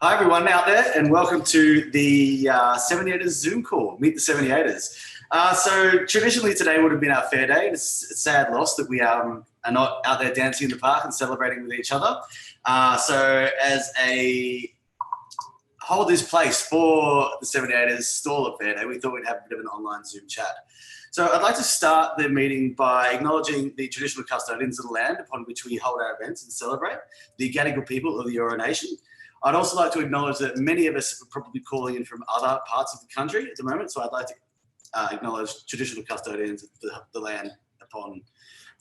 Hi everyone out there, and welcome to the 78ers Zoom call, Meet the 78ers. So traditionally today would have been our fair day. It's a sad loss that we are not out there dancing in the park and celebrating with each other. So as a hold this place for the 78ers stall at fair day, we thought we'd have a bit of an online Zoom chat. So I'd like to start the meeting by acknowledging the traditional custodians of the land upon which we hold our events and celebrate, the Gadigal people of the Eora Nation. I'd also like to acknowledge that many of us are probably calling in from other parts of the country at the moment, so I'd like to acknowledge traditional custodians of the land upon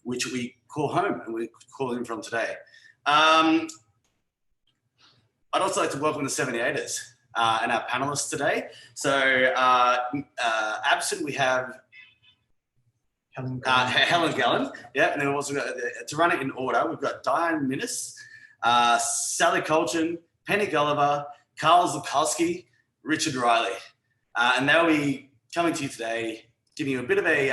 which we call home and we're calling from today. I'd also like to welcome the 78ers and our panelists today. So absent we have Helen Garland, yeah, and then we've also got, to run it in order, we've got Diane Minnis, Sallie Colechin, Penny Gulliver, Karl Zlotkowski, Richard Riley. And they'll be coming to you today, giving you a bit of a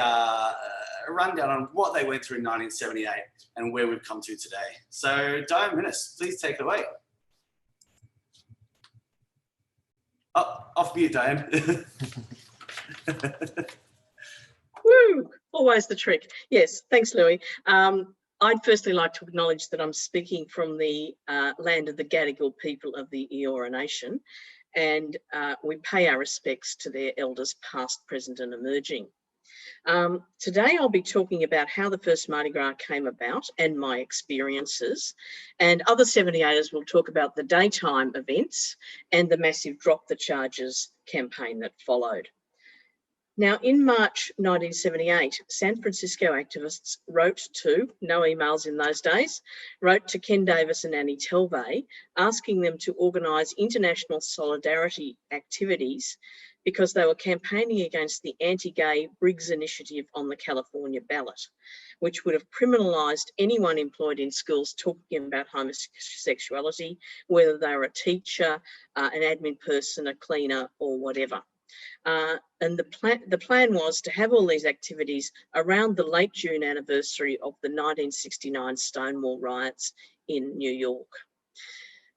rundown on what they went through in 1978 and where we've come to today. So Diane Minnis, please take it away. Oh, off mute, Diane. Woo, always the trick. Yes, thanks, Louis. I'd firstly like to acknowledge that I'm speaking from the land of the Gadigal people of the Eora Nation, and we pay our respects to their elders past, present and emerging. Today I'll be talking about how the first Mardi Gras came about and my experiences, and other 78ers will talk about the daytime events and the massive Drop the Charges campaign that followed. Now, in March 1978, San Francisco activists wrote to, no emails in those days, wrote to Ken Davis and Annie Telvay, asking them to organise international solidarity activities because they were campaigning against the anti-gay Briggs initiative on the California ballot, which would have criminalised anyone employed in schools talking about homosexuality, whether they were a teacher, an admin person, a cleaner or whatever. And the plan was to have all these activities around the late June anniversary of the 1969 Stonewall riots in New York.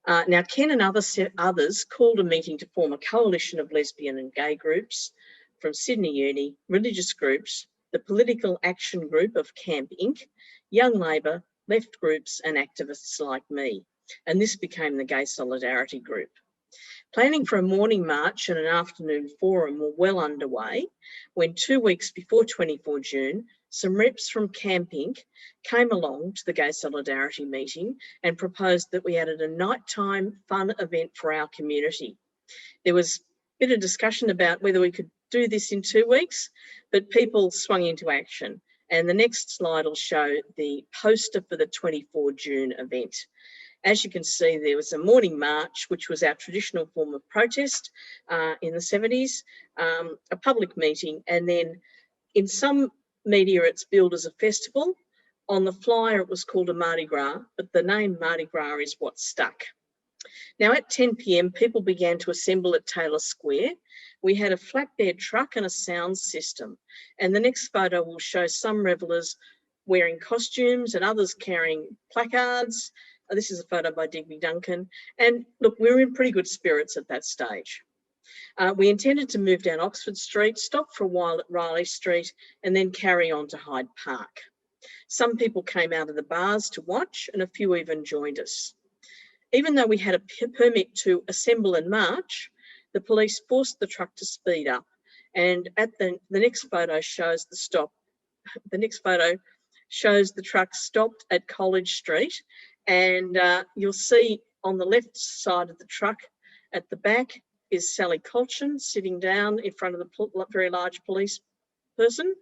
Now, Ken and others called a meeting to form a coalition of lesbian and gay groups from Sydney Uni, religious groups, the Political Action Group of Camp Inc., Young Labor, left groups and activists like me. And this became the Gay Solidarity Group. Planning for a morning march and an afternoon forum were well underway when 2 weeks before 24 June, some reps from Camp Inc. came along to the Gay Solidarity meeting and proposed that we added a nighttime fun event for our community. There was a bit of discussion about whether we could do this in 2 weeks, but people swung into action. And the next slide will show the poster for the 24 June event. As you can see, there was a morning march, which was our traditional form of protest in the 70s, a public meeting, and then in some media it's billed as a festival. On the flyer it was called a Mardi Gras, but the name Mardi Gras is what stuck. Now at 10 p.m, people began to assemble at Taylor Square. We had a flatbed truck and a sound system, and the next photo will show some revellers wearing costumes and others carrying placards. This is a photo by Digby Duncan. And look, we were in pretty good spirits at that stage. We intended to move down Oxford Street, stop for a while at Riley Street, and then carry on to Hyde Park. Some people came out of the bars to watch, and a few even joined us. Even though we had a permit to assemble and march, the police forced the truck to speed up. And at the next photo shows the stop. The next photo shows the truck stopped at College Street. And you'll see on the left side of the truck at the back is Sallie Colechin sitting down in front of the very large policeman.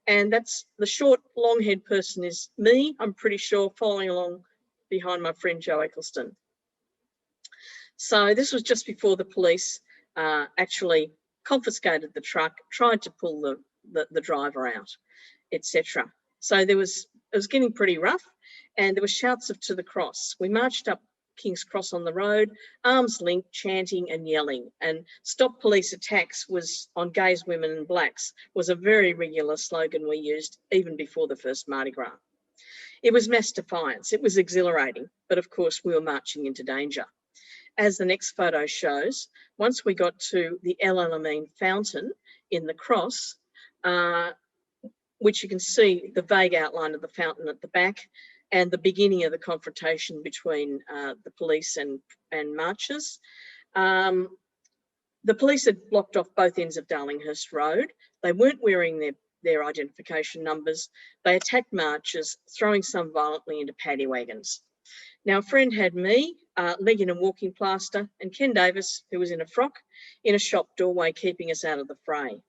And that's the short, long-haired person is me, I'm pretty sure, following along behind my friend Joe Eccleston. So this was just before the police actually confiscated the truck, tried to pull the driver out, etc. So it was getting pretty rough. And there were shouts of "to the cross." We marched up King's Cross on the road, arms linked, chanting and yelling. And "Stop Police Attacks" was on gays, women and blacks was a very regular slogan we used even before the first Mardi Gras. It was mass defiance. It was exhilarating, but of course we were marching into danger. as the next photo shows, once we got to the El Alamein fountain in the cross, which you can see the vague outline of the fountain at the back and the beginning of the confrontation between the police and marchers. The police had blocked off both ends of Darlinghurst Road. They weren't wearing their identification numbers. They attacked marchers, throwing some violently into paddy wagons. Now, a friend had me, leg in a walking plaster, and Ken Davis, who was in a frock, in a shop doorway, keeping us out of the fray.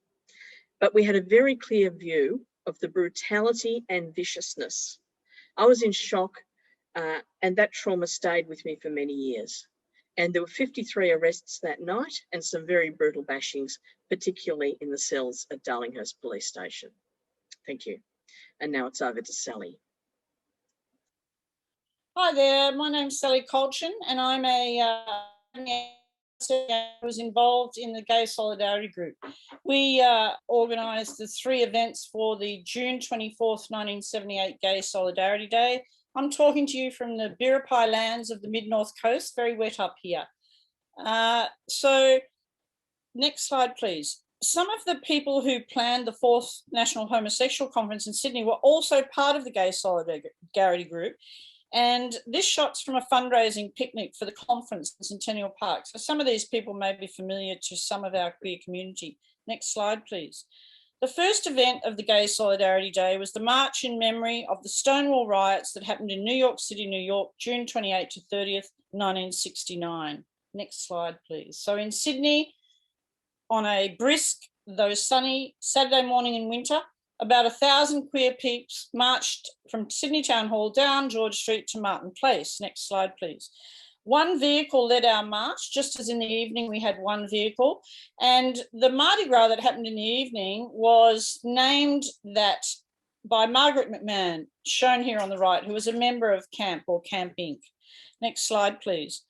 But we had a very clear view of the brutality and viciousness. I was in shock, and that trauma stayed with me for many years. And there were 53 arrests that night and some very brutal bashings, particularly in the cells at Darlinghurst Police Station. Thank you. And now it's over to Sallie. Hi there, my name's Sallie Colechin, and I'm was involved in the Gay Solidarity Group. We organised the 3 events for the June 24th, 1978 Gay Solidarity Day. I'm talking to you from the Biripi lands of the mid-north coast, very wet up here. So next slide, please. Some of the people who planned the 4th National Homosexual Conference in Sydney were also part of the Gay Solidarity Group. And this shot's from a fundraising picnic for the conference in Centennial Park. So some of these people may be familiar to some of our queer community. Next slide, please. The first event of the Gay Solidarity Day was the march in memory of the Stonewall riots that happened in New York City, New York, June 28 to 30th, 1969. Next slide, please. So in Sydney, on a brisk, though sunny, Saturday morning in winter, about 1,000 queer peeps marched from Sydney Town Hall down George Street to Martin Place. Next slide, please. One vehicle led our march, just as in the evening we had one vehicle. And the Mardi Gras that happened in the evening was named that by Margaret McMahon, shown here on the right, who was a member of CAMP or Camp Inc. Next slide, please.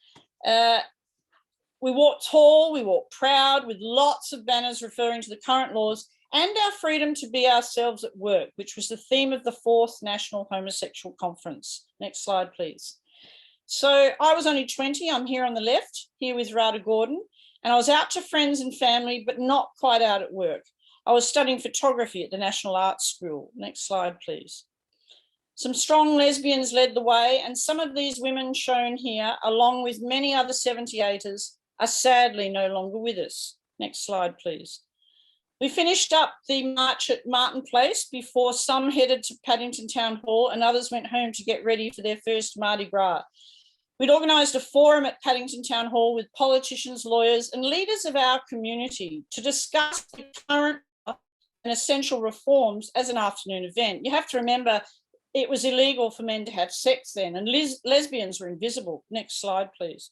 We walked tall, we walked proud, with lots of banners referring to the current laws and our freedom to be ourselves at work, which was the theme of the 4th National Homosexual Conference. Next slide, please. So I was only 20, I'm here on the left, here with Rada Gordon, and I was out to friends and family, but not quite out at work. I was studying photography at the National Arts School. Next slide, please. Some strong lesbians led the way, and some of these women shown here, along with many other 78ers, are sadly no longer with us. Next slide, please. We finished up the march at Martin Place before some headed to Paddington Town Hall and others went home to get ready for their first Mardi Gras. We'd organised a forum at Paddington Town Hall with politicians, lawyers and leaders of our community to discuss the current and essential reforms as an afternoon event. You have to remember it was illegal for men to have sex then, and lesbians were invisible. Next slide, please.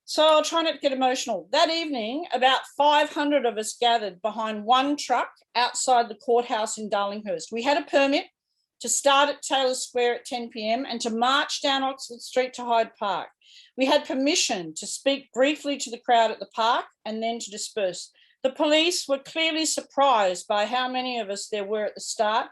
So I'll try not to get emotional. That evening, about 500 of us gathered behind one truck outside the courthouse in Darlinghurst. We had a permit to start at Taylor Square at 10 p.m. and to march down Oxford Street to Hyde Park. We had permission to speak briefly to the crowd at the park and then to disperse. The police were clearly surprised by how many of us there were at the start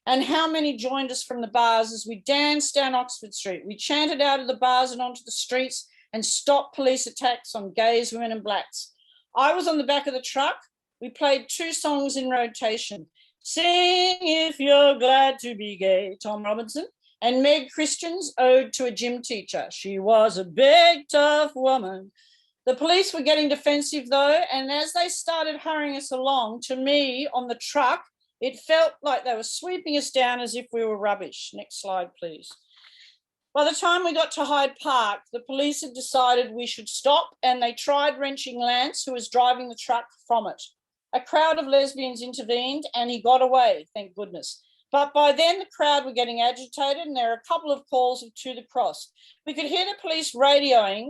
and how many joined us from the bars as we danced down Oxford Street. We chanted out of the bars and onto the streets and stopped police attacks on gays, women and blacks. I was on the back of the truck. We played 2 songs in rotation. Sing If You're Glad to Be Gay, Tom Robinson, and Meg Christian's Ode to a Gym Teacher. She was a big, tough woman. The police were getting defensive though, and as they started hurrying us along, to me on the truck, it felt like they were sweeping us down as if we were rubbish. Next slide, please. By the time we got to Hyde Park, the police had decided we should stop and they tried wrenching Lance, who was driving the truck, from it. A crowd of lesbians intervened and he got away, thank goodness. But by then the crowd were getting agitated and there were a couple of calls to the cross. We could hear the police radioing,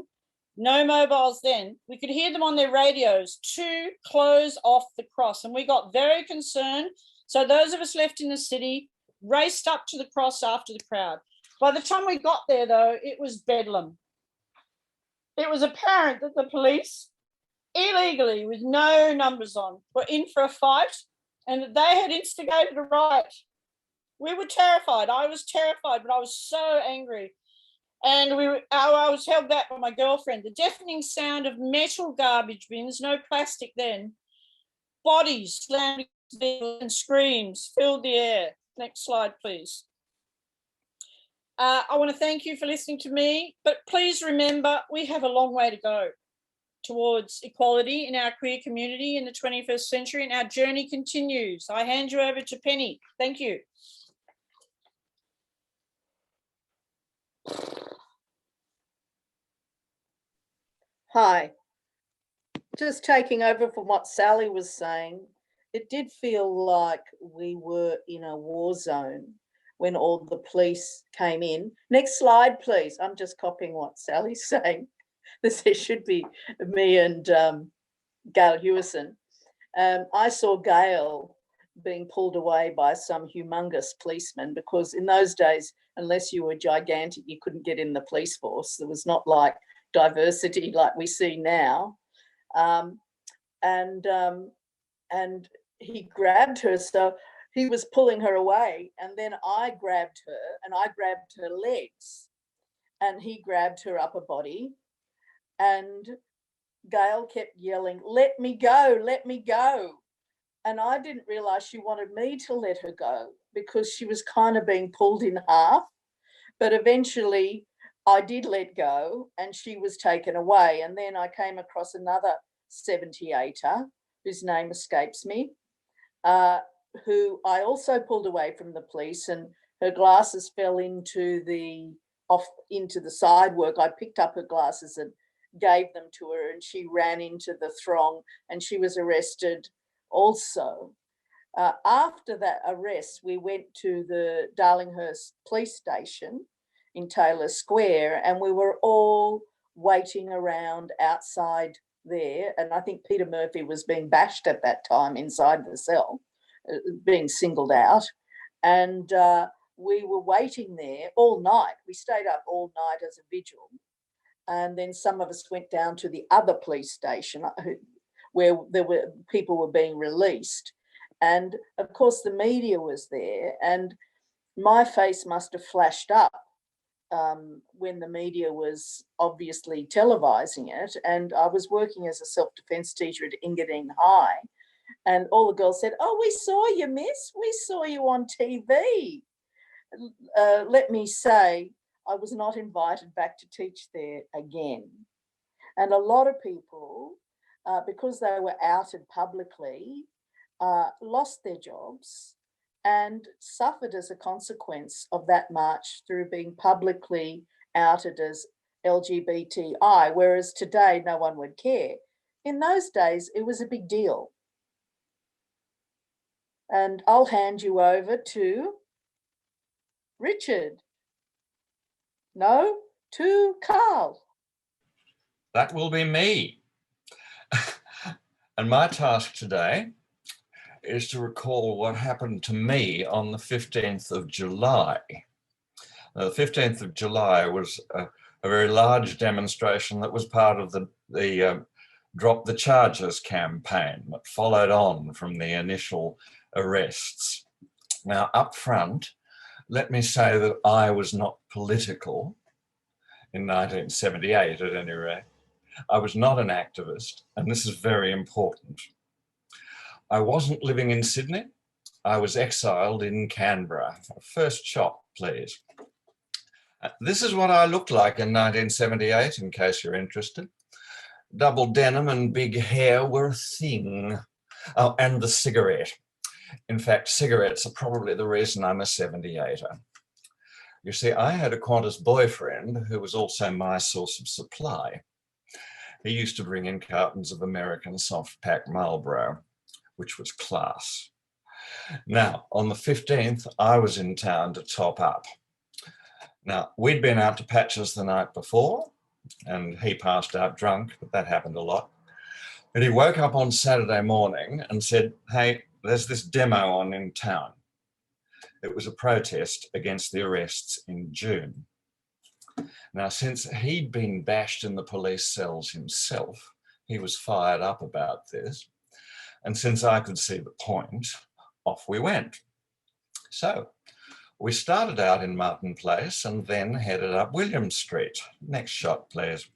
no mobiles then, we could hear them on their radios to close off the cross, and we got very concerned. So those of us left in the city raced up to the cross after the crowd. By the time we got there, though, it was bedlam. It was apparent that the police, illegally, with no numbers on, were in for a fight and that they had instigated a riot. We were terrified. I was terrified, but I was so angry. And I was held back by my girlfriend. The deafening sound of metal garbage bins, no plastic then, bodies slamming and screams filled the air. Next slide, please. I want to thank you for listening to me, but please remember we have a long way to go towards equality in our queer community in the 21st century, and our journey continues. I hand you over to Penny. Thank you. Hi. Just taking over from what Sallie was saying, it did feel like we were in a war zone when all the police came in. Next slide, please. I'm just copying what Sallie's saying. This should be me and Gail Hewison. I saw Gail being pulled away by some humongous policeman, because in those days, unless you were gigantic, you couldn't get in the police force. There was not like diversity like we see now. And he grabbed her, so he was pulling her away, and then I grabbed her and I grabbed her legs, and he grabbed her upper body, and Gail kept yelling, "Let me go, let me go." And I didn't realize she wanted me to let her go because she was kind of being pulled in half. But eventually I did let go and she was taken away. And then I came across another 78er whose name escapes me, who I also pulled away from the police, and her glasses fell into the sidewalk. I picked up her glasses and gave them to her, and she ran into the throng and she was arrested also. After that arrest, we went to the Darlinghurst police station in Taylor Square, and we were all waiting around outside there. And I think Peter Murphy was being bashed at that time inside the cell, being singled out. And we were waiting there all night. We stayed up all night as a vigil. And then some of us went down to the other police station where people were being released. And of course the media was there, and my face must have flashed up when the media was obviously televising it. And I was working as a self-defence teacher at Engadine High, and all the girls said, "Oh, we saw you, miss. We saw you on TV." Let me say, I was not invited back to teach there again. And a lot of people, because they were outed publicly, lost their jobs and suffered as a consequence of that march through being publicly outed as LGBTI, whereas today no one would care. In those days, it was a big deal. And I'll hand you over to Richard. No, to Karl. That will be me. And my task today is to recall what happened to me on the 15th of July. The 15th of July was a very large demonstration that was part of the Drop the Charges campaign that followed on from the initial arrests. Now, up front, let me say that I was not political in 1978, at any rate. I was not an activist, and this is very important. I wasn't living in Sydney. I was exiled in Canberra. First shot, please. This is what I looked like in 1978, in case you're interested. Double denim and big hair were a thing. Oh, and the cigarette. In fact, cigarettes are probably the reason I'm a 78er. You see, I had a Qantas boyfriend who was also my source of supply. He used to bring in cartons of American soft pack Marlboro, which was class. Now, on the 15th, I was in town to top up. Now, we'd been out to Patches the night before, and he passed out drunk, but that happened a lot. But he woke up on Saturday morning and said, "Hey, there's this demo on in town." It was a protest against the arrests in June. Now, since he'd been bashed in the police cells himself, he was fired up about this. And since I could see the point, off we went. So We started out in Martin Place and then headed up William Street. Next shot, please.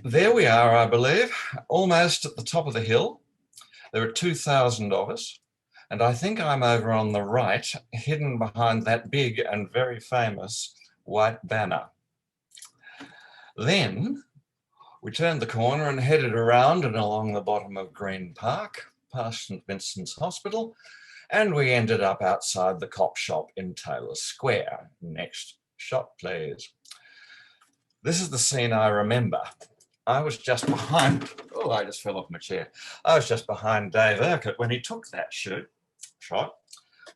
There we are, I believe, almost at the top of the hill. There are 2,000 of us, and I think I'm over on the right, hidden behind that big and very famous white banner. Then we turned the corner and headed around and along the bottom of Green Park, past St Vincent's Hospital, and we ended up outside the cop shop in Taylor Square. Next shot, please. This is the scene I remember. I was just behind, oh, I just fell off my chair. I was just behind Dave Urquhart when he took that shot.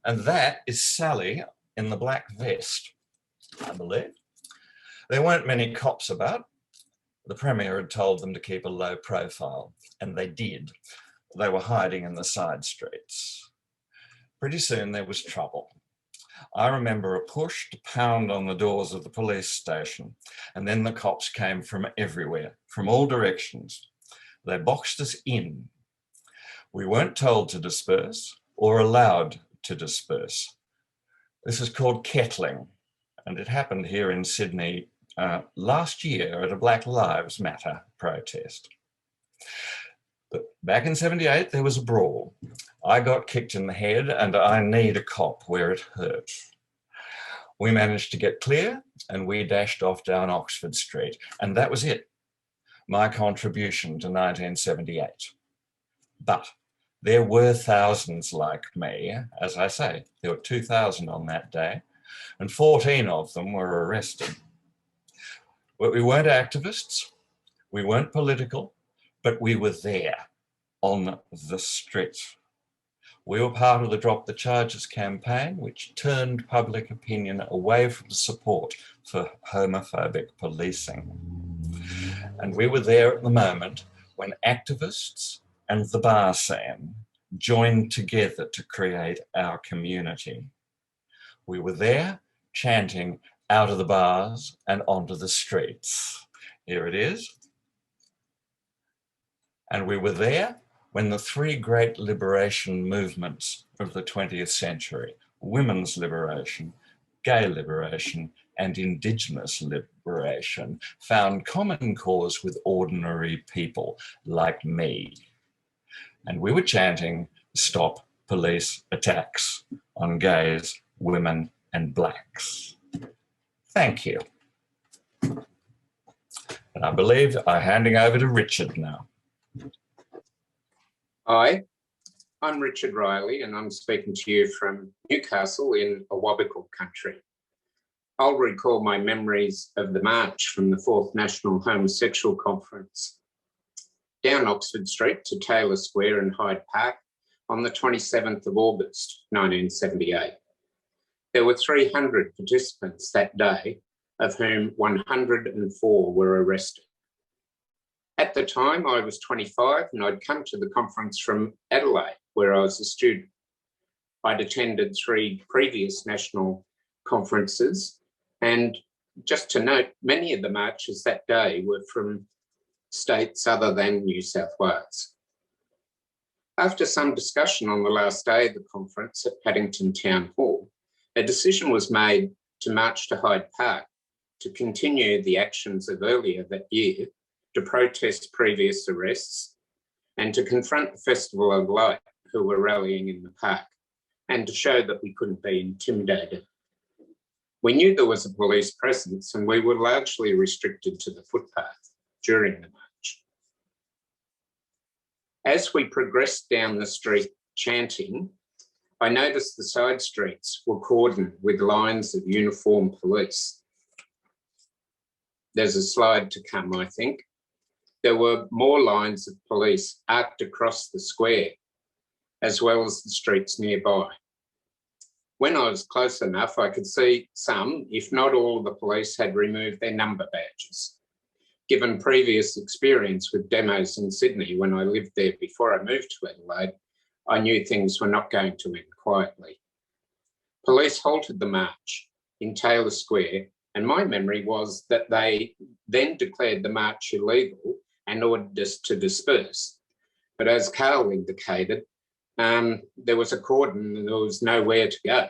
And that is Sallie in the black vest, I believe. There weren't many cops about. The Premier had told them to keep a low profile, and they did. They were hiding in the side streets. Pretty soon there was trouble. I remember a push to pound on the doors of the police station, and then the cops came from everywhere, from all directions. They boxed us in. We weren't told to disperse or allowed to disperse. This is called kettling, and it happened here in Sydney last year at a Black Lives Matter protest. But back in '78, there was a brawl. I got kicked in the head and I kneed a cop where it hurt. We managed to get clear and we dashed off down Oxford Street, and that was it. My contribution to 1978. But there were thousands like me. As I say, there were 2,000 on that day, and 14 of them were arrested. But we weren't activists, we weren't political, but we were there on the street. We were part of the Drop the Charges campaign, which turned public opinion away from support for homophobic policing. And we were there at the moment when activists and the bar scene joined together to create our community. We were there chanting out of the bars and onto the streets. Here it is. And we were there when the three great liberation movements of the 20th century, women's liberation, gay liberation, and Indigenous liberation, found common cause with ordinary people like me. And we were chanting, "Stop police attacks on gays, women, and blacks." Thank you. And I believe I'm handing over to Richard now. Hi, I'm Richard Riley and I'm speaking to you from Newcastle in Awabakal country. I'll recall my memories of the march from the 4th National Homosexual Conference down Oxford Street to Taylor Square and Hyde Park on the 27th of August, 1978. There were 300 participants that day, of whom 104 were arrested. At the time, I was 25 and I'd come to the conference from Adelaide, where I was a student. I'd attended 3 previous national conferences, and just to note, many of the marches that day were from states other than New South Wales. After some discussion on the last day of the conference at Paddington Town Hall, a decision was made to march to Hyde Park to continue the actions of earlier that year, to protest previous arrests, and to confront the Festival of Light who were rallying in the park, and to show that we couldn't be intimidated. We knew there was a police presence and we were largely restricted to the footpath during the march. As we progressed down the street chanting, I noticed the side streets were cordoned with lines of uniformed police. There's a slide to come, I think. There were more lines of police arced across the square, as well as the streets nearby. When I was close enough, I could see some, if not all, of the police had removed their number badges. Given previous experience with demos in Sydney when I lived there before I moved to Adelaide, I knew things were not going to end quietly. Police halted the march in Taylor Square, and my memory was that they then declared the march illegal and ordered us to disperse. But as Karl indicated, there was a cordon and there was nowhere to go.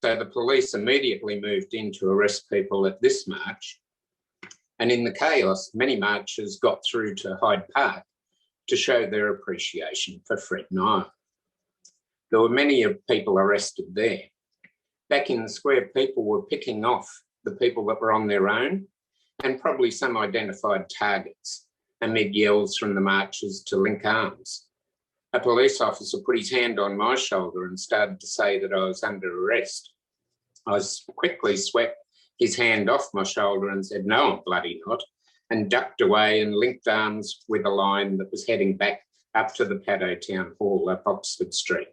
So the police immediately moved in to arrest people at this march. And in the chaos, many marchers got through to Hyde Park to show their appreciation for Fred Nile. There were many people arrested there. Back in the square, people were picking off the people that were on their own, and probably some identified targets amid yells from the marchers to link arms. A police officer put his hand on my shoulder and started to say that I was under arrest. I quickly swept his hand off my shoulder and said, "No, I'm bloody not," and ducked away and linked arms with a line that was heading back up to the Paddo Town Hall up Oxford Street.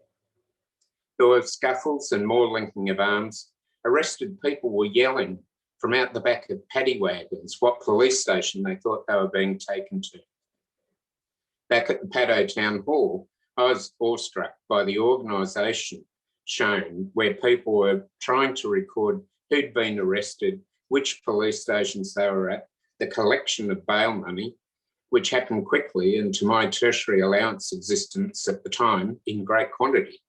There were scuffles and more linking of arms. Arrested people were yelling from out the back of paddy wagons what police station they thought they were being taken to. Back at the Paddo Town Hall, I was awestruck by the organisation shown where people were trying to record who'd been arrested, which police stations they were at, the collection of bail money, which happened quickly and to my tertiary allowance existence at the time in great quantity.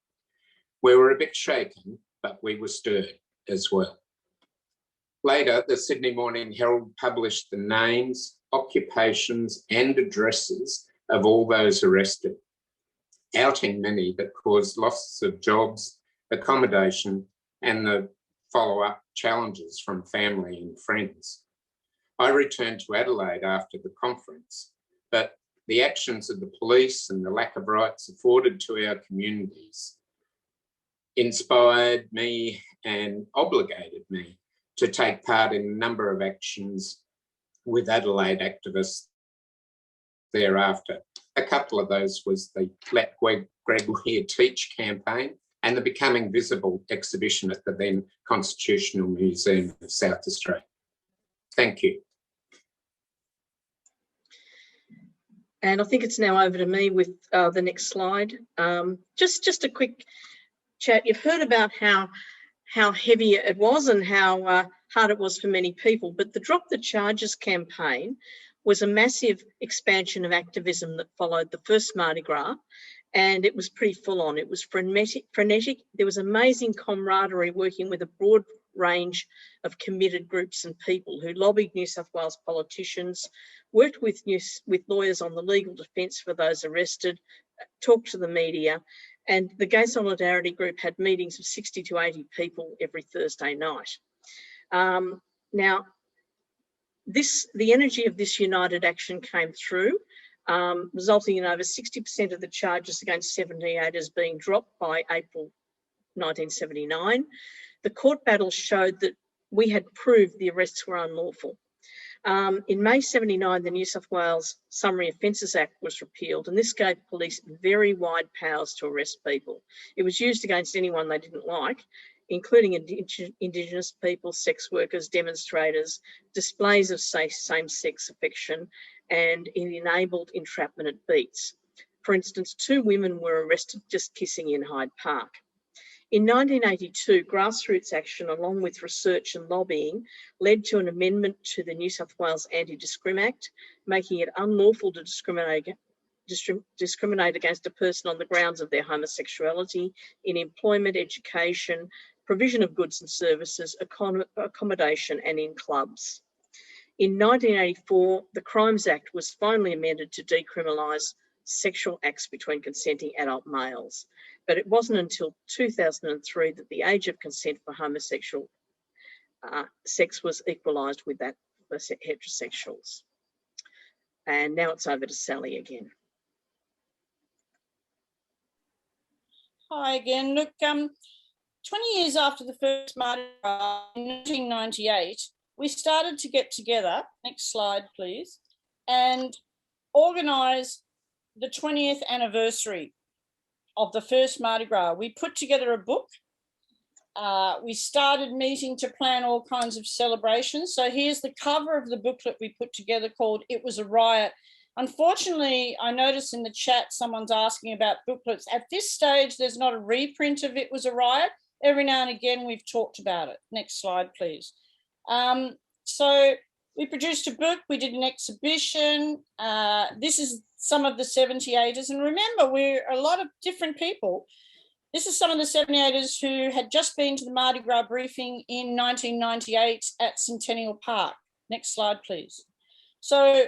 We were a bit shaken, but we were stirred as well. Later, the Sydney Morning Herald published the names, occupations and addresses of all those arrested, outing many that caused loss of jobs, accommodation and the follow-up challenges from family and friends. I returned to Adelaide after the conference, but the actions of the police and the lack of rights afforded to our communities inspired me and obligated me to take part in a number of actions with Adelaide activists thereafter. A couple of those was the Let Greg Weir Teach campaign and the Becoming Visible exhibition at the then Constitutional Museum of South Australia. Thank you. And I think it's now over to me with the next slide. Just a quick chat. You've heard about how heavy it was and how hard it was for many people, but the Drop the Charges campaign was a massive expansion of activism that followed the first Mardi Gras, and it was pretty full on. It was frenetic. There was amazing camaraderie working with a broad range of committed groups and people who lobbied New South Wales politicians, worked with lawyers on the legal defence for those arrested, talked to the media, and the Gay Solidarity Group had meetings of 60 to 80 people every Thursday night. Now, the energy of this united action came through, resulting in over 60% of the charges against 78ers being dropped by April 1979. The court battles showed that we had proved the arrests were unlawful. In May 79, the New South Wales Summary Offences Act was repealed, and this gave police very wide powers to arrest people. It was used against anyone they didn't like, including Indigenous people, sex workers, demonstrators, displays of same-sex affection, and it enabled entrapment at beats. For instance, 2 women were arrested just kissing in Hyde Park. In 1982, grassroots action, along with research and lobbying, led to an amendment to the New South Wales Anti-Discrim Act, making it unlawful to discriminate against a person on the grounds of their homosexuality in employment, education, provision of goods and services, accommodation, and in clubs. In 1984, the Crimes Act was finally amended to decriminalise sexual acts between consenting adult males. But it wasn't until 2003 that the age of consent for homosexual sex was equalised with that for heterosexuals. And now it's over to Sallie again. Hi again. Look, 20 years after the first Mardi Gras in 1998, we started to get together, next slide please, and organise the 20th anniversary of the first Mardi Gras. We put together a book. We started meeting to plan all kinds of celebrations. So here's the cover of the booklet we put together called It Was a Riot. Unfortunately, I noticed in the chat someone's asking about booklets. At this stage, there's not a reprint of It Was a Riot. Every now and again, we've talked about it. Next slide, please. So we produced a book, we did an exhibition. This is some of the 78ers. And remember, we're a lot of different people. This is some of the 78ers who had just been to the Mardi Gras briefing in 1998 at Centennial Park. Next slide, please. So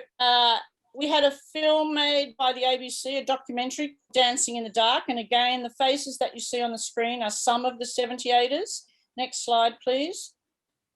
we had a film made by the ABC, a documentary, Dancing in the Dark. And again, the faces that you see on the screen are some of the 78ers. Next slide, please.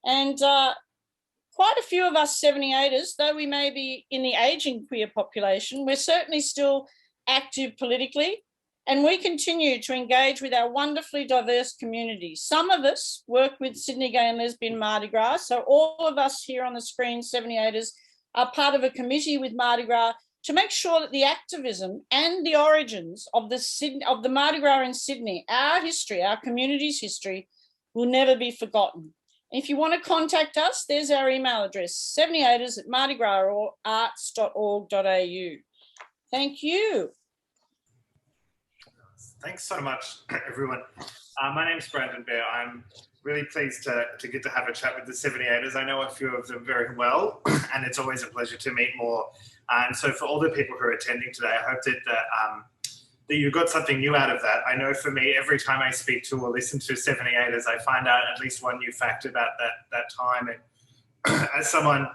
And quite a few of us 78ers, though we may be in the ageing queer population, we're certainly still active politically, and we continue to engage with our wonderfully diverse community. Some of us work with Sydney Gay and Lesbian Mardi Gras, so all of us here on the screen, 78ers, are part of a committee with Mardi Gras to make sure that the activism and the origins of the Mardi Gras in Sydney, our history, our community's history, will never be forgotten. If you want to contact us, there's our email address, 78ers@mardigrasarts.org.au. Thank you. Thanks so much, everyone. My name's Brandon Bear. I'm really pleased to get to have a chat with the 78ers. I know a few of them very well, and it's always a pleasure to meet more. And so for all the people who are attending today, I hope that you got something new out of that. I know for me, every time I speak to or listen to 78ers, I find out at least one new fact about that time. And as someone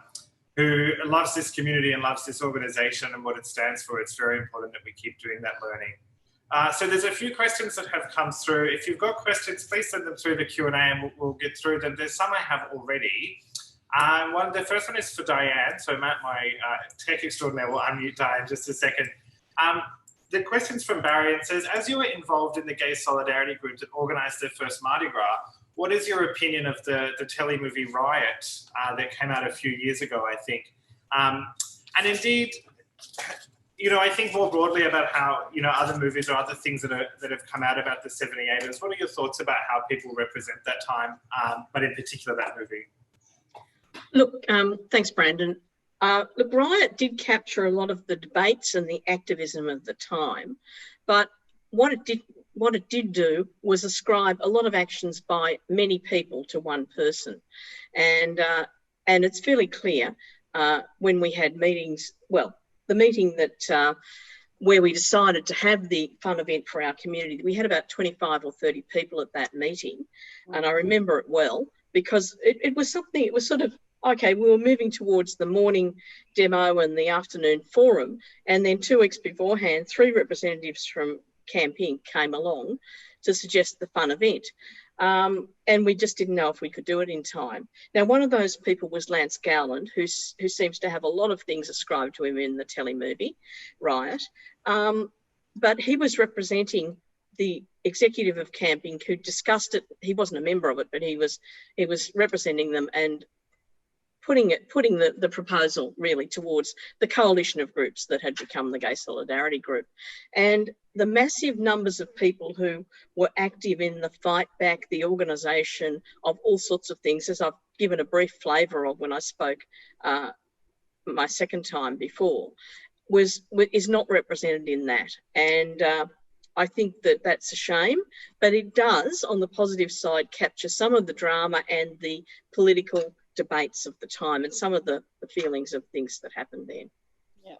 who loves this community and loves this organization and what it stands for, it's very important that we keep doing that learning. So there's a few questions that have come through. If you've got questions, please send them through the Q&A and we'll get through them. There's some I have already. The first one is for Diane. So Matt, my tech extraordinaire, will unmute Diane just a second. The question's from Barry and says, as you were involved in the gay solidarity group that organised their first Mardi Gras, what is your opinion of the telemovie Riot that came out a few years ago, I think? And indeed, you know, I think more broadly about how, you know, other movies or other things that have come out about the 78ers. What are your thoughts about how people represent that time, but in particular that movie? Look, thanks, Brandon. Look, Riot did capture a lot of the debates and the activism of the time, but what it did do was ascribe a lot of actions by many people to one person, and it's fairly clear when we had meetings. Well, the meeting that where we decided to have the fun event for our community, we had about 25 or 30 people at that meeting, and I remember it well because it was something. It was sort of, okay, we were moving towards the morning demo and the afternoon forum, and then 2 weeks beforehand, 3 representatives from Camp Inc came along to suggest the fun event. And we just didn't know if we could do it in time. Now, one of those people was Lance Garland, who seems to have a lot of things ascribed to him in the telemovie Riot. But he was representing the executive of Camp Inc who discussed it. He wasn't a member of it, but he was representing them and putting the proposal really towards the coalition of groups that had become the Gay Solidarity Group. And the massive numbers of people who were active in the fight back, the organisation of all sorts of things, as I've given a brief flavour of when I spoke my second time before, is not represented in that. And I think that that's a shame, but it does, on the positive side, capture some of the drama and the political debates of the time and some of the feelings of things that happened then. Yeah.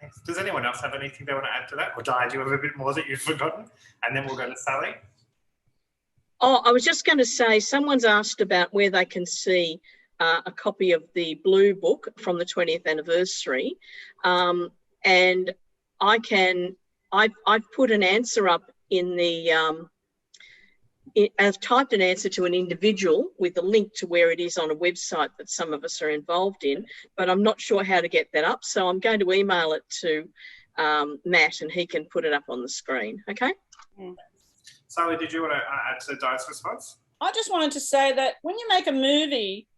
Thanks. Does anyone else have anything they want to add to that? Or Di, do you have a bit more that you've forgotten? And then we'll go to Sallie. Oh, I was just going to say, someone's asked about where they can see a copy of the Blue Book from the 20th anniversary. And I've put an answer up in the, I've typed an answer to an individual with a link to where it is on a website that some of us are involved in, but I'm not sure how to get that up. So I'm going to email it to Matt and he can put it up on the screen. Okay. Mm. Sallie, did you want to add to Di's response? I just wanted to say that when you make a movie,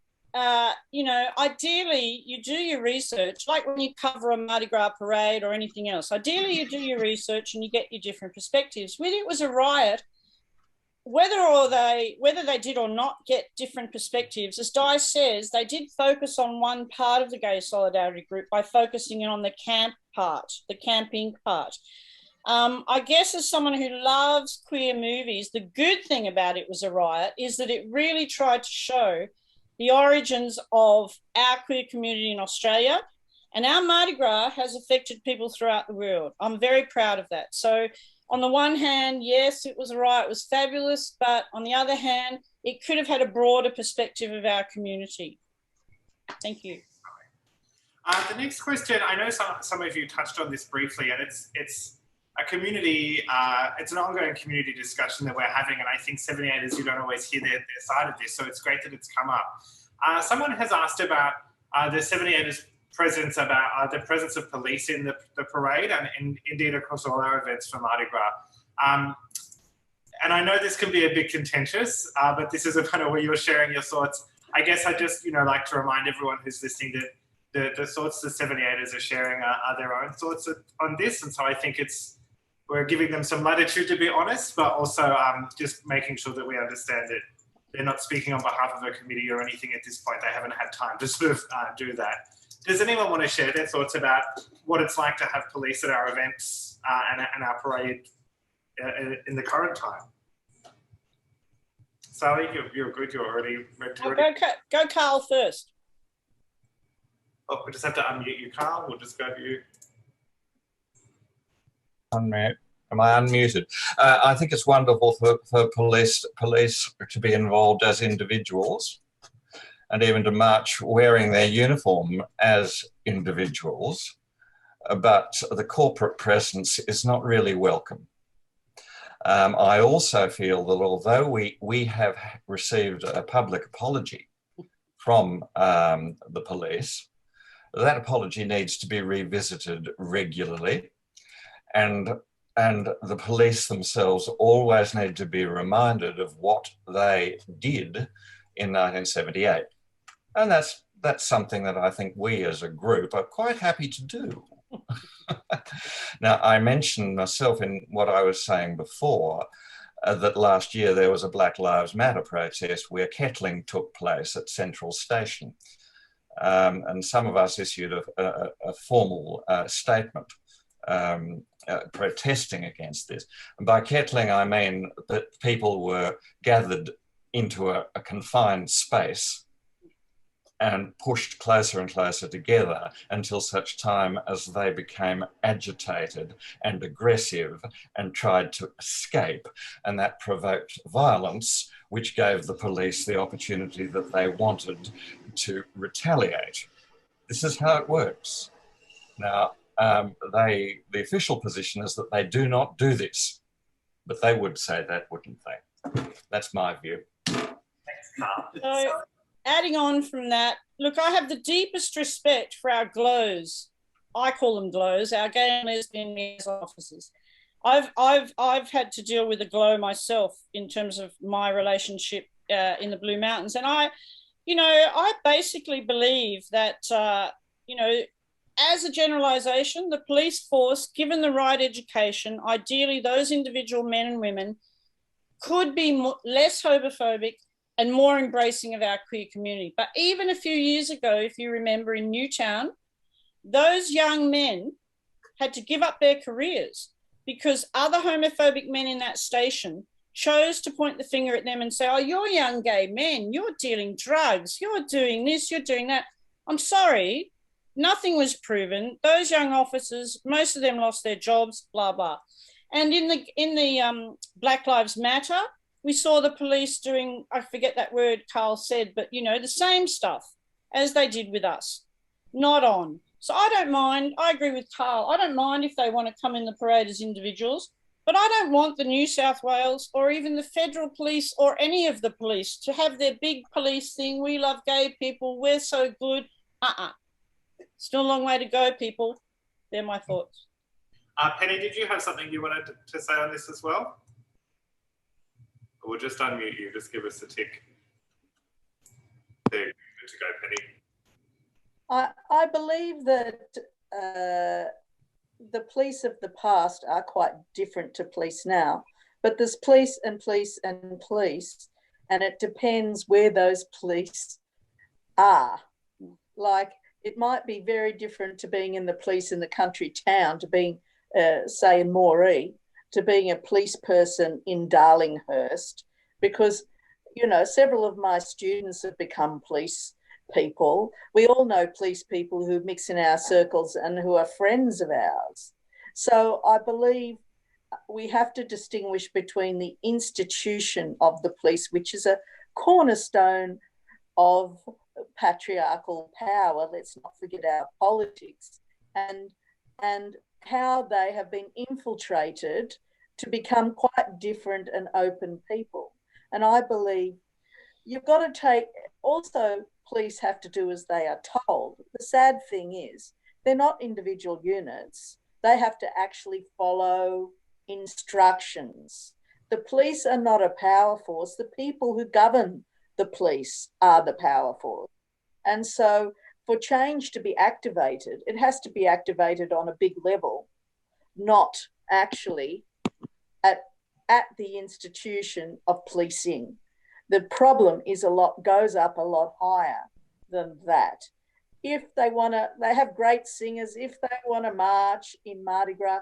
you know, ideally you do your research, like when you cover a Mardi Gras parade or anything else. Ideally you do your research and you get your different perspectives. Whether it was a riot, whether they did or not get different perspectives, as Di says, they did focus on one part of the Gay Solidarity Group by focusing on the camp part, the Camp Inc part. I guess as someone who loves queer movies, the good thing about It Was a Riot is that it really tried to show the origins of our queer community in Australia, and our Mardi Gras has affected people throughout the world. I'm very proud of that. So On the one hand, yes, it was a riot, it was fabulous, but on the other hand, it could have had a broader perspective of our community. Thank you. The next question, I know some of you touched on this briefly, and it's a community, it's an ongoing community discussion that we're having, and I think 78ers, you don't always hear their side of this, so it's great that it's come up. Someone has asked about the 78ers presence, about the presence of police in the parade and indeed across all our events for Mardi Gras. And I know this can be a bit contentious, but this is a kind of where you're sharing your thoughts. I guess I just, like to remind everyone who's listening that the thoughts the 78ers are sharing are their own thoughts on this. And so I think we're giving them some latitude to be honest, but also just making sure that we understand that they're not speaking on behalf of a committee or anything at this point. They haven't had time to sort of do that. Does anyone want to share their thoughts about what it's like to have police at our events and our parade in the current time? Sallie, you're good. You're already ready. Go Karl first. Oh, we just have to unmute you, Karl. We'll just go to you. Unmute. Am I unmuted? I think it's wonderful for police to be involved as individuals and even to march wearing their uniform as individuals, but the corporate presence is not really welcome. I also feel that although we have received a public apology from the police, that apology needs to be revisited regularly, and the police themselves always need to be reminded of what they did in 1978. And that's something that I think we as a group are quite happy to do. Now, I mentioned myself in what I was saying before, that last year there was a Black Lives Matter protest where kettling took place at Central Station. And some of us issued a formal statement protesting against this. And by kettling, I mean that people were gathered into a confined space and pushed closer and closer together until such time as they became agitated and aggressive and tried to escape. And that provoked violence, which gave the police the opportunity that they wanted to retaliate. This is how it works. Now, the official position is that they do not do this, but they would say that, wouldn't they? That's my view. Thanks, Karl. So, adding on from that, look, I have the deepest respect for our GLOWs. I call them GLOWs, our gay and lesbian liaison officers. I've had to deal with a GLOW myself in terms of my relationship in the Blue Mountains, and I basically believe that as a generalisation, the police force, given the right education, ideally those individual men and women could be less homophobic and more embracing of our queer community. But even a few years ago, if you remember in Newtown, those young men had to give up their careers because other homophobic men in that station chose to point the finger at them and say, oh, you're young gay men, you're dealing drugs, you're doing this, you're doing that. I'm sorry, nothing was proven. Those young officers, most of them lost their jobs, blah, blah. And in the Black Lives Matter, we saw the police doing, I forget that word Karl said, but, the same stuff as they did with us, not on. So I don't mind, I agree with Karl, I don't mind if they want to come in the parade as individuals, but I don't want the New South Wales or even the federal police or any of the police to have their big police thing, we love gay people, we're so good, Still a long way to go, people. They're my thoughts. Penny, did you have something you wanted to say on this as well? We'll just unmute you. Just give us a tick. There, good to go, Penny. I believe that the police of the past are quite different to police now, but there's police and police and police, and it depends where those police are. Like, it might be very different to being in the police in the country town, to being, say, in Moree, to being a police person in Darlinghurst, because, several of my students have become police people. We all know police people who mix in our circles and who are friends of ours. So I believe we have to distinguish between the institution of the police, which is a cornerstone of patriarchal power. Let's not forget our politics, and how they have been infiltrated to become quite different and open people. And I believe you've got to take, also police have to do as they are told. The sad thing is they're not individual units. They have to actually follow instructions. The police are not a power force. The people who govern the police are the power force. And so for change to be activated, it has to be activated on a big level, not actually at the institution of policing. The problem is goes up a lot higher than that. If they want to, they have great singers. If they want to march in Mardi Gras,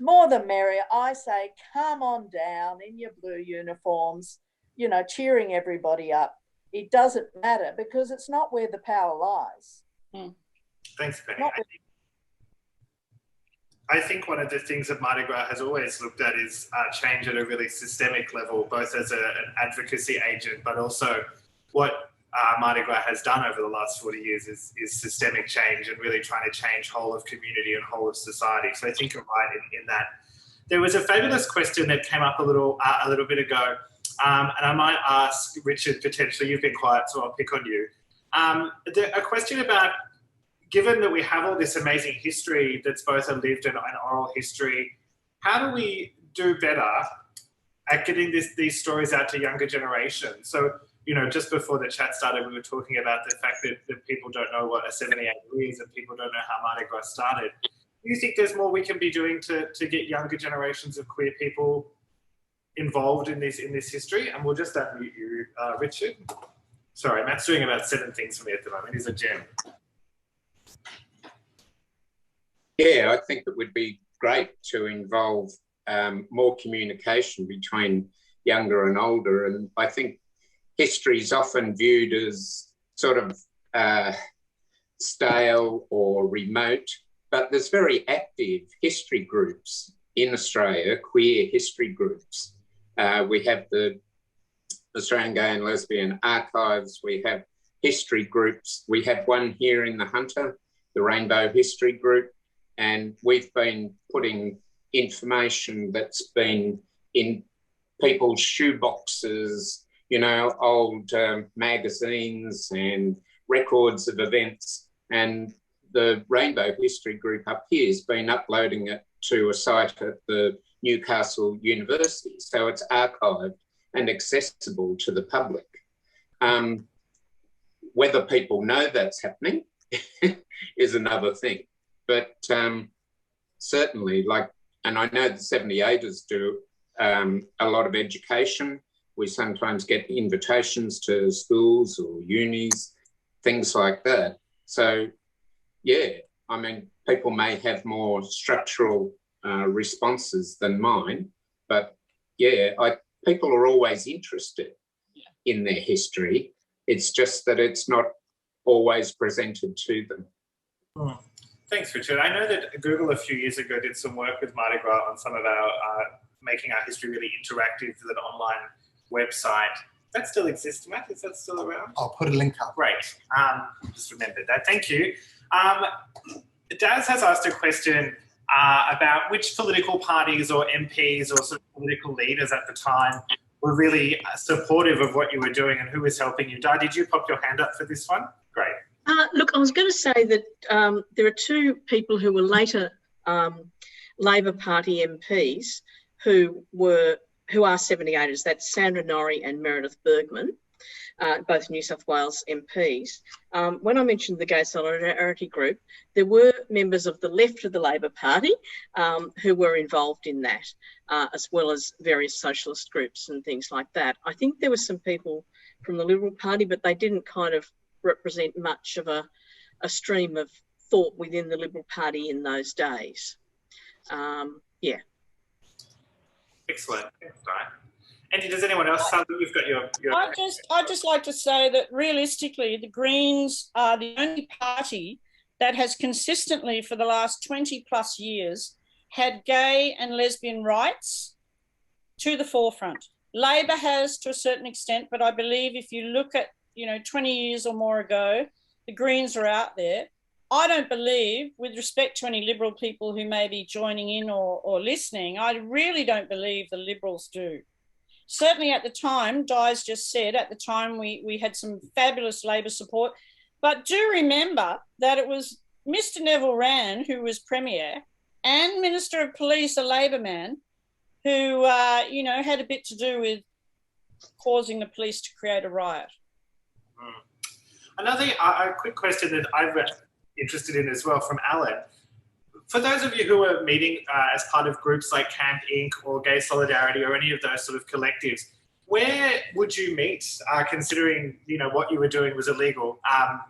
more the merrier. I say, come on down in your blue uniforms, you know, cheering everybody up. It doesn't matter because it's not where the power lies. Thanks, Penny. I think one of the things that Mardi Gras has always looked at is change at a really systemic level, both as an advocacy agent, but also what Mardi Gras has done over the last 40 years is systemic change and really trying to change whole of community and whole of society. So I think you're right in that. There was a fabulous question that came up a little bit ago, and I might ask Richard, potentially, you've been quiet, so I'll pick on you. A question about, given that we have all this amazing history that's both a lived and an oral history, how do we do better at getting these stories out to younger generations? So, you know, just before the chat started, we were talking about the fact that people don't know what a 78 is and people don't know how Mardi Gras started. Do you think there's more we can be doing to get younger generations of queer people involved in this history? And we'll just unmute you, Richard. Sorry, Matt's doing about 7 things for me at the moment. He's a gem. Yeah, I think it would be great to involve more communication between younger and older. And I think history is often viewed as sort of stale or remote, but there's very active history groups in Australia, queer history groups. We have the Australian Gay and Lesbian Archives, we have history groups. We have one here in the Hunter, the Rainbow History Group, and we've been putting information that's been in people's shoeboxes, you know, old magazines and records of events. And the Rainbow History Group up here has been uploading it to a site at the Newcastle University. So it's archived and accessible to the public. Whether people know that's happening is another thing. But certainly, and I know the 78ers do a lot of education. We sometimes get invitations to schools or unis, things like that. So, yeah, I mean, people may have more structural responses than mine, but yeah, people are always interested in their history. It's just that it's not always presented to them. Thanks, Richard. I know that Google a few years ago did some work with Mardi Gras on some of our making our history really interactive with an online website. That still exists, Matt? Is that still around? I'll put a link up. Great. Just remembered that. Thank you. Daz has asked a question about which political parties or MPs or sort of political leaders at the time were really supportive of what you were doing and who was helping you. Di, did you pop your hand up for this one? Great. Look, I was going to say that there are 2 people who were later Labor Party MPs who are 78ers. That's Sandra Norrie and Meredith Bergman, both New South Wales MPs. When I mentioned the Gay Solidarity Group, there were members of the left of the Labor Party who were involved in that, as well as various socialist groups and things like that. I think there were some people from the Liberal Party, but they didn't kind of represent much of a stream of thought within the Liberal Party in those days. Yeah. Excellent. Thanks, Di. Andy, does anyone else? Sallie, you've got your... I'd just like to say that realistically, the Greens are the only party that has consistently for the last 20 plus years had gay and lesbian rights to the forefront. Labor has to a certain extent, but I believe if you look at, 20 years or more ago, the Greens are out there. I don't believe, with respect to any Liberal people who may be joining in or listening, I really don't believe the Liberals do. Certainly at the time, Di's just said, at the time we had some fabulous Labor support, but do remember that it was Mr. Neville Wran, who was Premier, and Minister of Police, a Labor man, who, had a bit to do with causing the police to create a riot. Another a quick question that I'm interested in as well from Alan. For those of you who are meeting as part of groups like Camp Inc. or Gay Solidarity or any of those sort of collectives, where would you meet, considering what you were doing was illegal?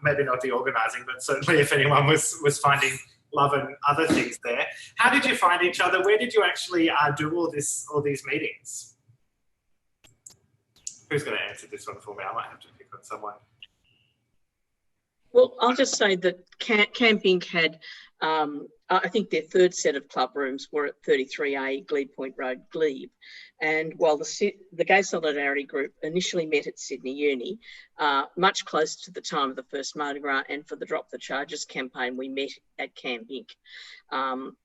Maybe not the organising, but certainly if anyone was finding love and other things there. How did you find each other? Where did you actually do all these meetings? Who's going to answer this one for me? I might have to pick on someone. Well, I'll just say that Camp Inc. had, I think their third set of club rooms were at 33A Glebe Point Road, Glebe. And while the Gay Solidarity Group initially met at Sydney Uni, much closer to the time of the first Mardi Gras and for the Drop the Charges campaign, we met at Camp Inc.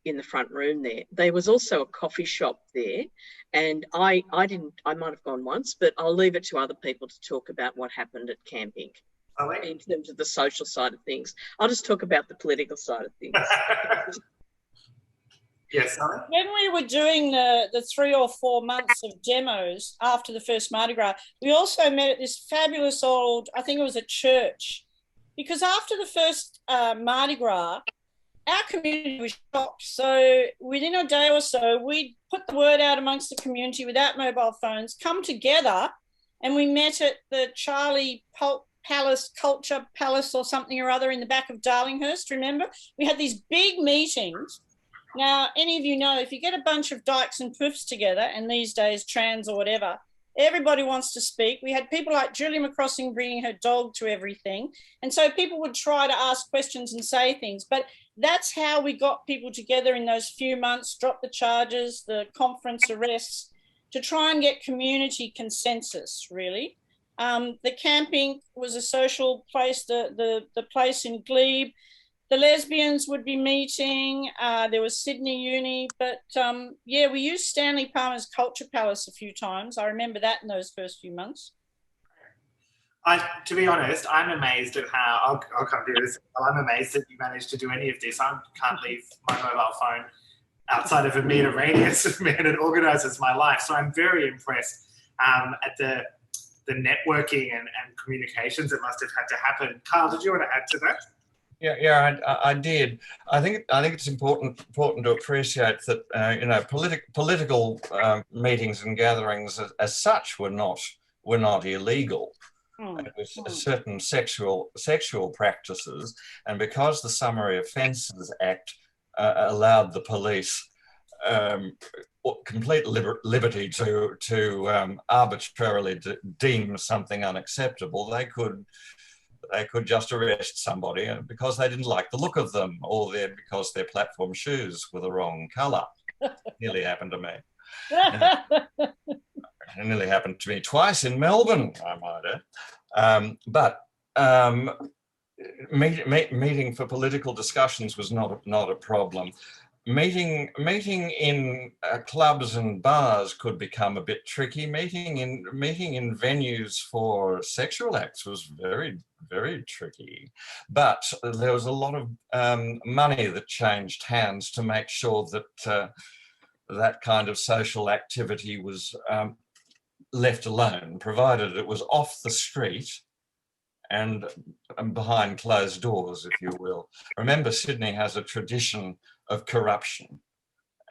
In the front room there. There was also a coffee shop there. And I might have gone once, but I'll leave it to other people to talk about what happened at Camp Inc. In terms of the social side of things. I'll just talk about the political side of things. Yes, Sallie? When we were doing the 3 or 4 months of demos after the first Mardi Gras, we also met at this fabulous old, I think it was a church, because after the first Mardi Gras, our community was shocked. So within a day or so, we put the word out amongst the community without mobile phones, come together, and we met at the Charlie Palace, Culture Palace or something or other in the back of Darlinghurst, remember? We had these big meetings. Now, any of you know, if you get a bunch of dykes and poofs together, and these days trans or whatever, everybody wants to speak. We had people like Julie McCrossing bringing her dog to everything. And so people would try to ask questions and say things. But that's how we got people together in those few months, Drop the Charges, the conference arrests, to try and get community consensus, really. The Camp Inc. was a social place, the place in Glebe. The lesbians would be meeting. There was Sydney Uni. But, we used Stanley Palmer's Culture Palace a few times. I remember that in those first few months. To be honest, I'm amazed at how, I'll come to this, I'm amazed that you managed to do any of this. I can't leave my mobile phone outside of a metre radius of me, and it organises my life. So I'm very impressed at the networking and communications that must have had to happen. Karl, did you want to add to that? Yeah, I did. I think it's important to appreciate that political meetings and gatherings as such were not illegal. It was certain sexual practices, and because the Summary Offences Act allowed the police complete liberty to arbitrarily deem something unacceptable, they could just arrest somebody because they didn't like the look of them, or because their platform shoes were the wrong colour. Nearly happened to me. It nearly happened to me twice in Melbourne, I might add. Meeting for political discussions was not a problem. Meeting in clubs and bars could become a bit tricky. Meeting in venues for sexual acts was very, very tricky. But there was a lot of money that changed hands to make sure that that kind of social activity was left alone, provided it was off the street and behind closed doors, if you will. Remember, Sydney has a tradition of corruption,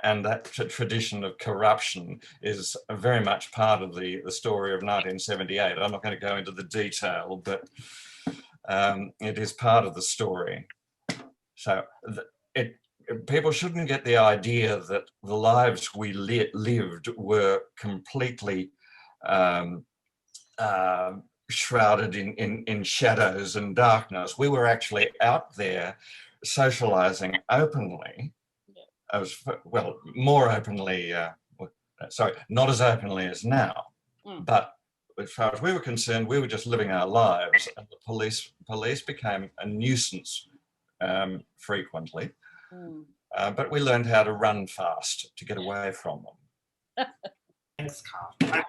and that tradition of corruption is very much part of the story of 1978. I'm not going to go into the detail, but it is part of the story. So people shouldn't get the idea that the lives we lived were completely shrouded in shadows and darkness. We were actually out there socializing openly, well, more openly, sorry, not as openly as now, but as far as we were concerned, we were just living our lives, and the police became a nuisance frequently. But we learned how to run fast to get away from them. Thanks, Karl.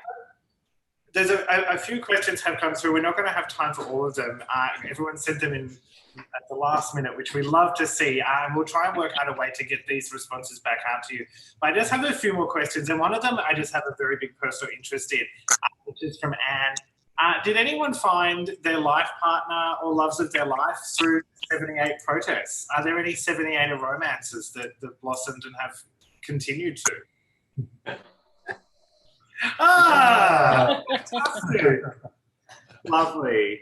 There's a few questions have come through. We're not going to have time for all of them. Everyone sent them in at the last minute, which we love to see. And we'll try and work out a way to get these responses back out to you. But I just have a few more questions. And one of them I just have a very big personal interest in, which is from Anne. Did anyone find their life partner or loves of their life through 78 protests? Are there any 78 romances that blossomed and have continued to? Fantastic. Lovely.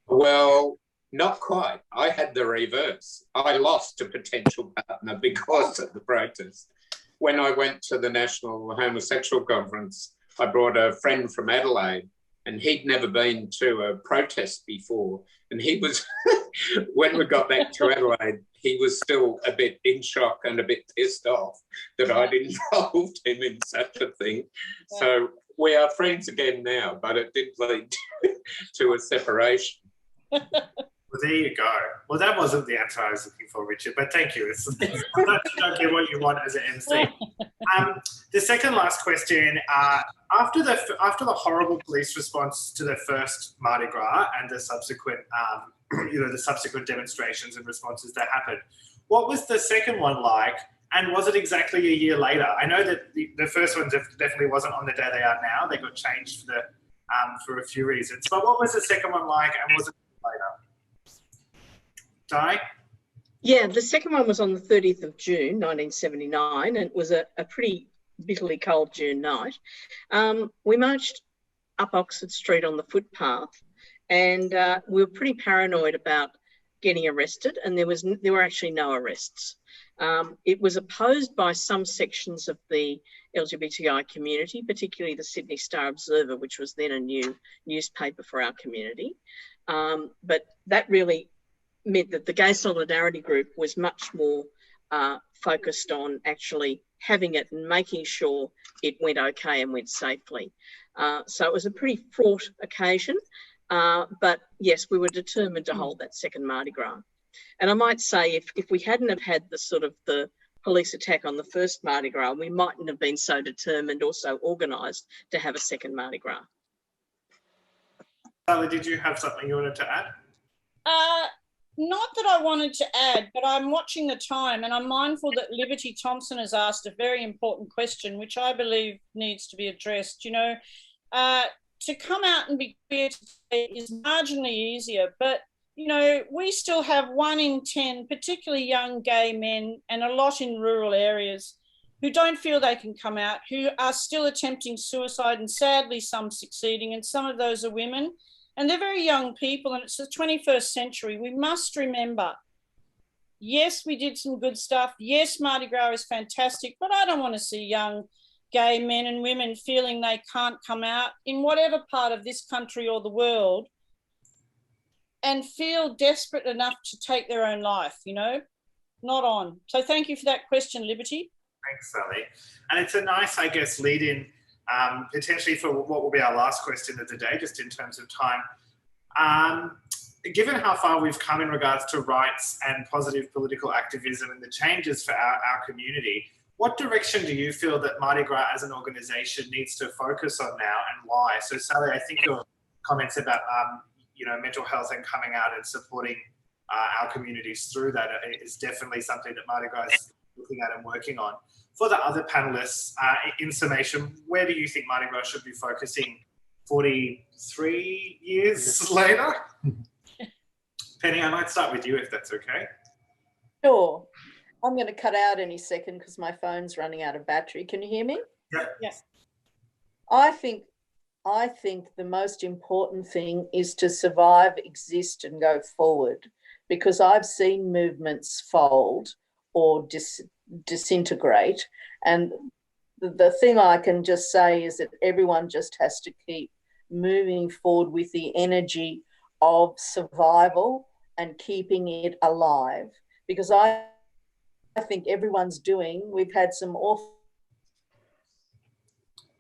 Well, not quite. I had the reverse. I lost a potential partner because of the protest. When I went to the National Homosexual Conference, I brought a friend from Adelaide, and he'd never been to a protest before. And he was, when we got back to Adelaide, he was still a bit in shock and a bit pissed off that I'd involved him in such a thing. Yeah. So we are friends again now, but it did lead to a separation. Well, there you go. Well, that wasn't the answer I was looking for, Richard, but thank you. You don't get what you want as an MC. The second last question, after the horrible police response to the first Mardi Gras and the subsequent, the subsequent demonstrations and responses that happened, what was the second one like? And was it exactly a year later? I know that the first one definitely wasn't on the day they are now. They got changed for a few reasons. But what was the second one like, and was it later? Di? Yeah, the second one was on the 30th of June, 1979, and it was a pretty bitterly cold June night. We marched up Oxford Street on the footpath, and we were pretty paranoid about getting arrested, and there were actually no arrests. It was opposed by some sections of the LGBTI community, particularly the Sydney Star Observer, which was then a new newspaper for our community. But that really meant that the Gay Solidarity Group was much more focused on actually having it and making sure it went okay and went safely. So it was a pretty fraught occasion, but yes, we were determined to hold that second Mardi Gras. And I might say if we hadn't have had the police attack on the first Mardi Gras, we mightn't have been so determined or so organised to have a second Mardi Gras. Sallie, did you have something you wanted to add? Not that I wanted to add, but I'm watching the time and I'm mindful that Liberty Thompson has asked a very important question, which I believe needs to be addressed. You know, to come out and be clear today is marginally easier, but, you know, we still have 1 in 10, particularly young gay men and a lot in rural areas who don't feel they can come out, who are still attempting suicide, and sadly some succeeding, and some of those are women. And they're very young people, and it's the 21st century. We must remember, yes, we did some good stuff. Yes, Mardi Gras is fantastic, but I don't want to see young gay men and women feeling they can't come out in whatever part of this country or the world and feel desperate enough to take their own life, you know, not on. So thank you for that question, Liberty. Thanks, Sallie. And it's a nice, I guess, lead in potentially for what will be our last question of the day, just in terms of time. Given how far we've come in regards to rights and positive political activism and the changes for our community, what direction do you feel that Mardi Gras as an organisation needs to focus on now, and why? So, Sallie, I think your comments about mental health and coming out and supporting our communities through that is definitely something that Mardi Gras is looking at and working on. For the other panellists, in summation, where do you think Mardi Gras should be focusing 43 years later? Penny, I might start with you if that's okay. Sure. I'm going to cut out any second because my phone's running out of battery. Can you hear me? Yeah. Yes. I think the most important thing is to survive, exist, and go forward, because I've seen movements fold or disintegrate, and the thing I can just say is that everyone just has to keep moving forward with the energy of survival and keeping it alive, because I I think everyone's doing. We've had some awful.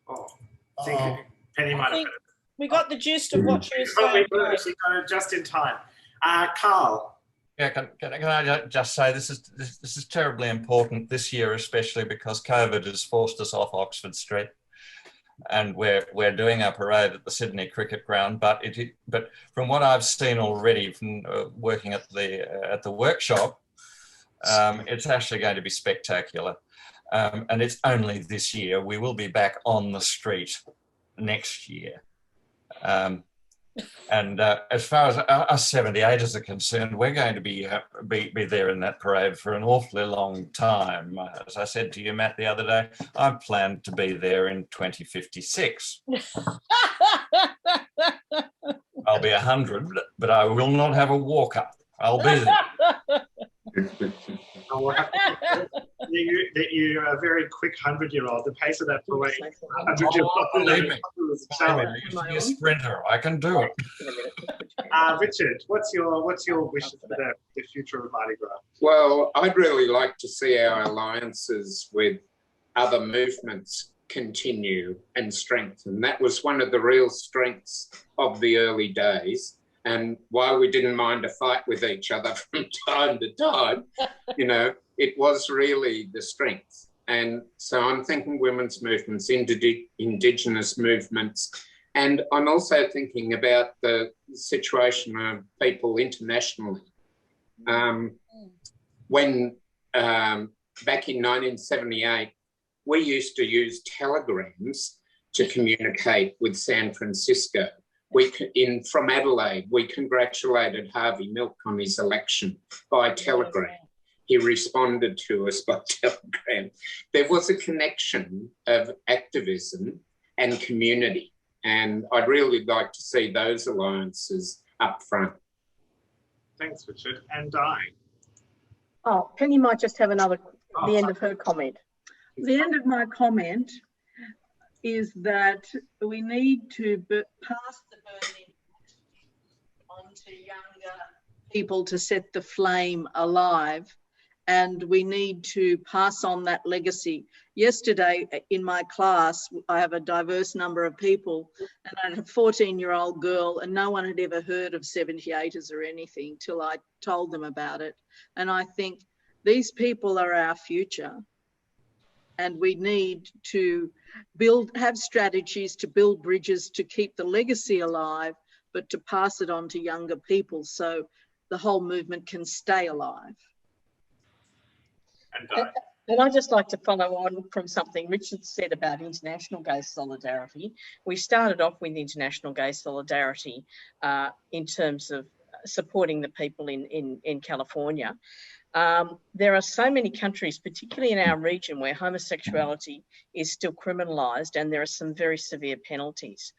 Oh, I think Penny might have think we got the gist of what she was but we saying. got it just in time. Karl. Yeah, can I just say this is terribly important this year, especially because COVID has forced us off Oxford Street, and we're doing our parade at the Sydney Cricket Ground. But from what I've seen already from working at the workshop, it's actually going to be spectacular, and it's only this year. We will be back on the street next year. And as far as us 78ers are concerned, we're going to be there in that parade for an awfully long time. As I said to you, Matt, the other day, I planned to be there in 2056. I'll be 100, but I will not have a walker. I'll be there. You're a very quick 100-year-old. The pace of that parade, 100-year-old. Believe me, I used to be a sprinter. I can do it. Richard, what's your wishes for the future of Mardi Gras? Well, I'd really like to see our alliances with other movements continue and strengthen. That was one of the real strengths of the early days. And while we didn't mind a fight with each other from time to time, it was really the strength. And so I'm thinking women's movements, Indigenous movements, and I'm also thinking about the situation of people internationally. When back in 1978, we used to use telegrams to communicate with San Francisco. From Adelaide, we congratulated Harvey Milk on his election by telegram. He responded to us by telegram. There was a connection of activism and community, and I'd really like to see those alliances up front. Thanks, Richard. And Diane. Oh, Penny might just have the end of her comment. The end of my comment is that we need to pass the burning on to younger people to set the flame alive, and we need to pass on that legacy. Yesterday in my class, I have a diverse number of people, and I had a 14-year-old girl, and no one had ever heard of 78ers or anything till I told them about it. And I think these people are our future, and we need to have strategies to build bridges to keep the legacy alive, but to pass it on to younger people so the whole movement can stay alive. And I'd just like to follow on from something Richard said about international gay solidarity. We started off with international gay solidarity in terms of supporting the people in California. There are so many countries, particularly in our region, where homosexuality is still criminalised, and there are some very severe penalties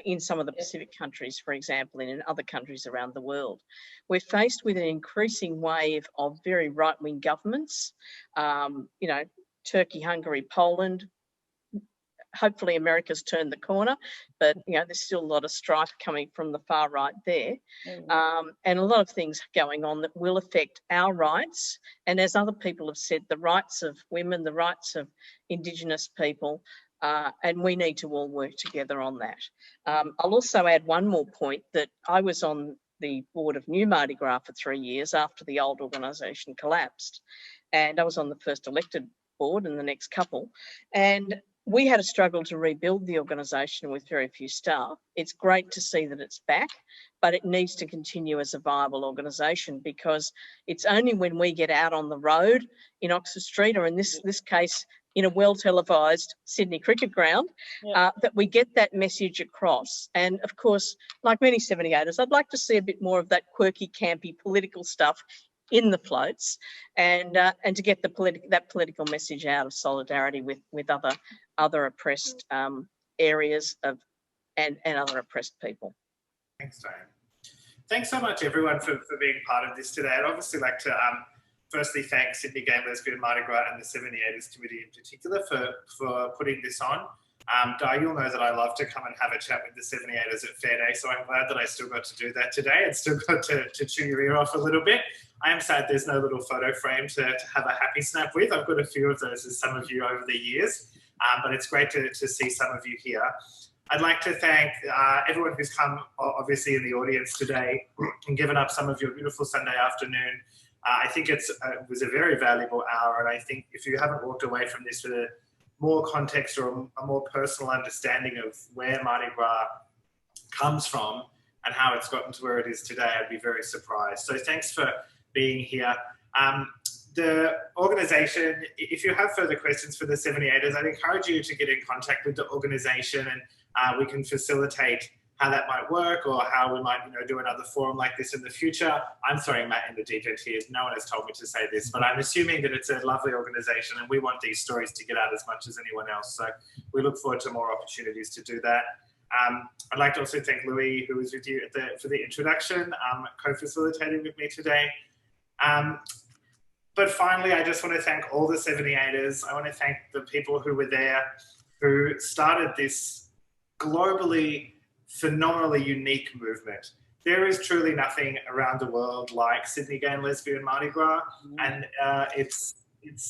in some of the Pacific countries, for example, and in other countries around the world. We're faced with an increasing wave of very right-wing governments, Turkey, Hungary, Poland. Hopefully America's turned the corner, but there's still a lot of strife coming from the far right there, and a lot of things going on that will affect our rights. And as other people have said, the rights of women, the rights of Indigenous people, and we need to all work together on that. I'll also add one more point, that I was on the board of New Mardi Gras for 3 years after the old organisation collapsed, and I was on the first elected board and the next couple, and we had a struggle to rebuild the organisation with very few staff. It's great to see that it's back, but it needs to continue as a viable organisation, because it's only when we get out on the road in Oxford Street, or in this case, in a well-televised Sydney Cricket Ground, that we get that message across. And of course, like many 78ers, I'd like to see a bit more of that quirky, campy political stuff in the floats, and to get that political message out of solidarity with other oppressed areas and other oppressed people. Thanks, Diane. Thanks so much, everyone, for being part of this today. I'd obviously like to firstly thank Sydney Gay and Lesbian Mardi Gras and the 78ers Committee in particular for putting this on. Di, you'll know that I love to come and have a chat with the 78ers at Fair Day, so I'm glad that I still got to do that today and still got to chew your ear off a little bit. I am sad there's no little photo frame to have a happy snap with. I've got a few of those as some of you over the years, but it's great to see some of you here. I'd like to thank everyone who's come, obviously, in the audience today and given up some of your beautiful Sunday afternoon. I think it was a very valuable hour, and I think if you haven't walked away from this with a more context or a more personal understanding of where Mardi Gras comes from and how it's gotten to where it is today, I'd be very surprised. So thanks for being here. The organisation, if you have further questions for the 78ers, I'd encourage you to get in contact with the organisation, and we can facilitate how that might work or how we might, do another forum like this in the future. I'm throwing Matt in the deep end here. No one has told me to say this, but I'm assuming that it's a lovely organisation and we want these stories to get out as much as anyone else. So we look forward to more opportunities to do that. I'd like to also thank Louis, who was with you for the introduction, co-facilitating with me today. But finally, I just want to thank all the 78ers. I want to thank the people who were there, who started this globally phenomenally unique movement. There is truly nothing around the world like Sydney Gay and Lesbian Mardi Gras, and it's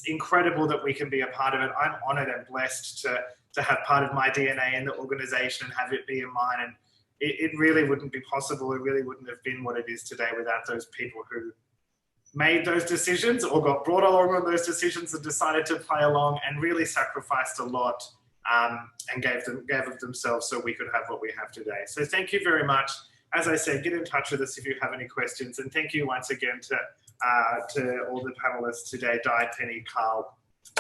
incredible that we can be a part of it. I'm honoured and blessed to have part of my DNA in the organisation and have it be in mine. And it really wouldn't be possible. It really wouldn't have been what it is today without those people who made those decisions or got brought along on those decisions and decided to play along and really sacrificed a lot and gave of themselves so we could have what we have today. So thank you very much. As I said, get in touch with us if you have any questions. And thank you once again to all the panelists today, Di, Penny, Karl,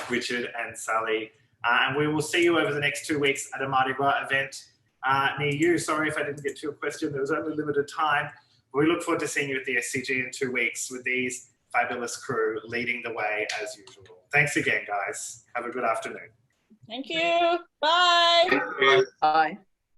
Richard and Sallie. And we will see you over the next 2 weeks at a Mardi Gras event near you. Sorry if I didn't get to your question. There was only limited time. We look forward to seeing you at the SCG in 2 weeks with these fabulous crew leading the way as usual. Thanks again, guys. Have a good afternoon. Thank you. Bye. Thank you. Bye.